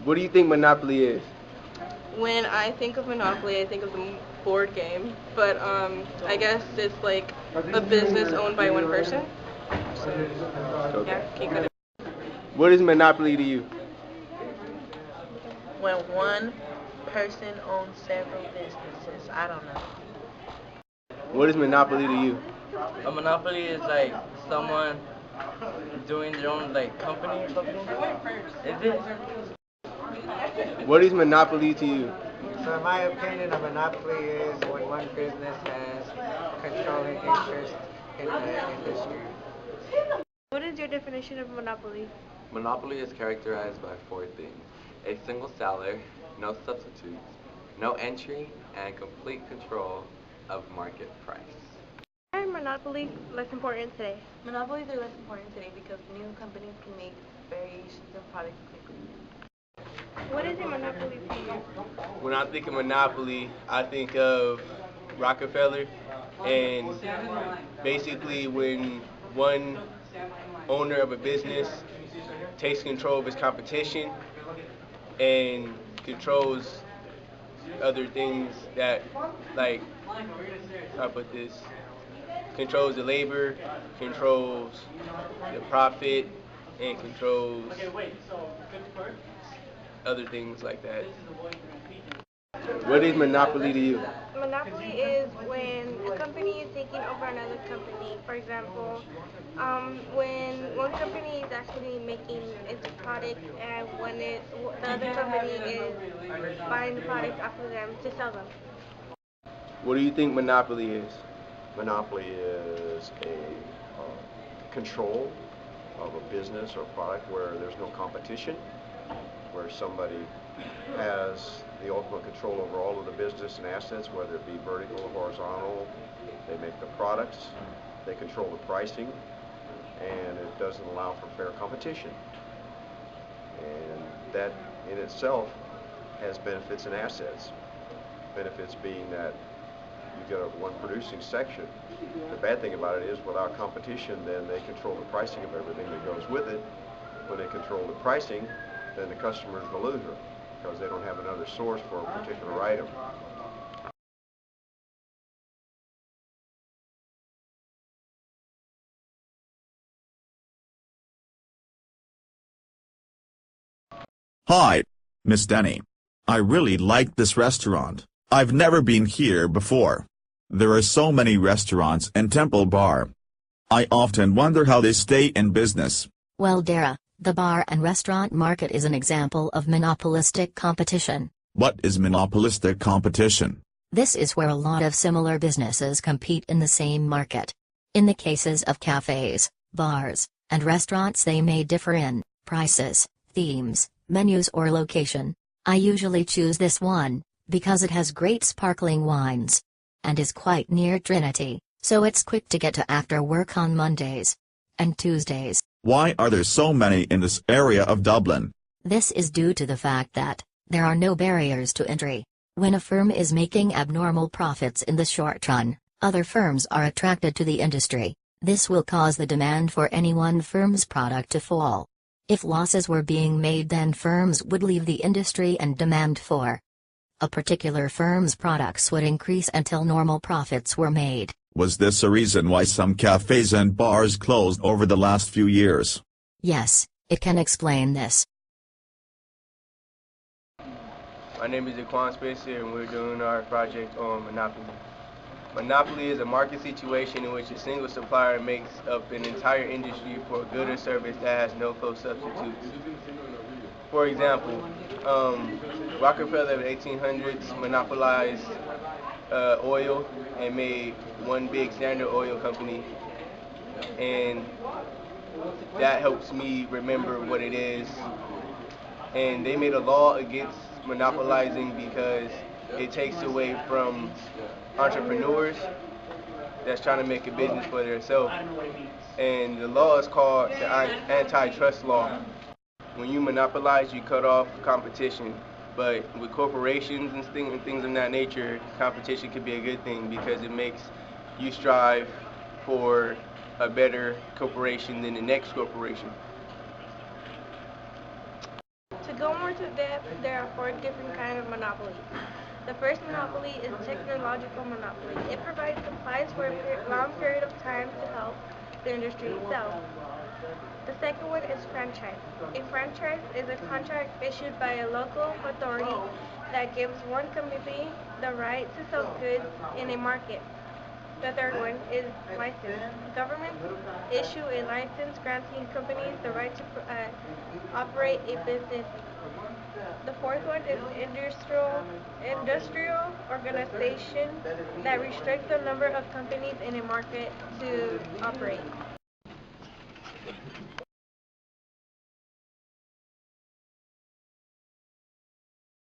What do you think monopoly is? When I think of Monopoly, I think of the board game, but I guess it's like a business owned by one person. So Okay. yeah, keep it. What is monopoly to you? When one person owns several businesses. I don't know. What is monopoly to you? A monopoly is like someone doing their own like company or something. Is it? What is monopoly to you? So in my opinion, a monopoly is when one business has controlling interest in the industry. What is your definition of monopoly? Monopoly is characterized by four things: a single seller, no substitutes, no entry, and complete control of market price. Why are monopolies less important today? Monopolies are less important today because new companies can make variations of products quickly. What is a monopoly to you? When I think of monopoly, I think of Rockefeller, and basically when one owner of a business takes control of his competition and controls other things that, like, how about this, controls the labor, controls the profit, and controls other things like that. What is monopoly to you? Monopoly is when a company is taking over another company. For example, when one company is actually making its product and the other company is buying the product off of them to sell them. What do you think monopoly is? Monopoly is a control of a business or product where there's no competition, where somebody has the ultimate control over all of the business and assets, whether it be vertical or horizontal. They make the products, they control the pricing, and it doesn't allow for fair competition. And that in itself has benefits and assets. Benefits being that you get one producing section. The bad thing about it is without competition, then they control the pricing of everything that goes with it. When they control the pricing, then the customer is the loser because they don't have another source for a particular item. Hi, Miss Denny. I really like this restaurant. I've never been here before. There are so many restaurants in Temple Bar. I often wonder how they stay in business. Well, Dara, the bar and restaurant market is an example of monopolistic competition. What is monopolistic competition? This is where a lot of similar businesses compete in the same market. In the cases of cafes, bars, and restaurants, they may differ in prices, themes, menus, or location. I usually choose this one because it has great sparkling wines and is quite near Trinity, so it's quick to get to after work on Mondays and Tuesdays. Why are there so many in this area of Dublin? This is due to the fact that there are no barriers to entry. When a firm is making abnormal profits in the short run, other firms are attracted to the industry. This will cause the demand for any one firm's product to fall. If losses were being made, then firms would leave the industry and demand for a particular firm's products would increase until normal profits were made. Was this a reason why some cafes and bars closed over the last few years? Yes, it can explain this. My name is Jaquan Spencer, and we're doing our project on monopoly. Monopoly is a market situation in which a single supplier makes up an entire industry for a good or service that has no close substitutes. For example, Rockefeller in the 1800s monopolized oil and made one big Standard Oil company, and that helps me remember what it is. And they made a law against monopolizing because it takes away from entrepreneurs that's trying to make a business for themselves. And the law is called the antitrust law. When you monopolize, you cut off competition. But with corporations and things of that nature, competition could be a good thing because it makes you strive for a better corporation than the next corporation. To go more to depth, there are 4 different kinds of monopolies. The first monopoly is technological monopoly. It provides supplies for a long period of time to help the industry itself. The second one is franchise. A franchise is a contract issued by a local authority that gives one company the right to sell goods in a market. The third one is license. Governments issue a license granting companies the right to operate a business. The fourth one is industrial organization that restricts the number of companies in a market to operate.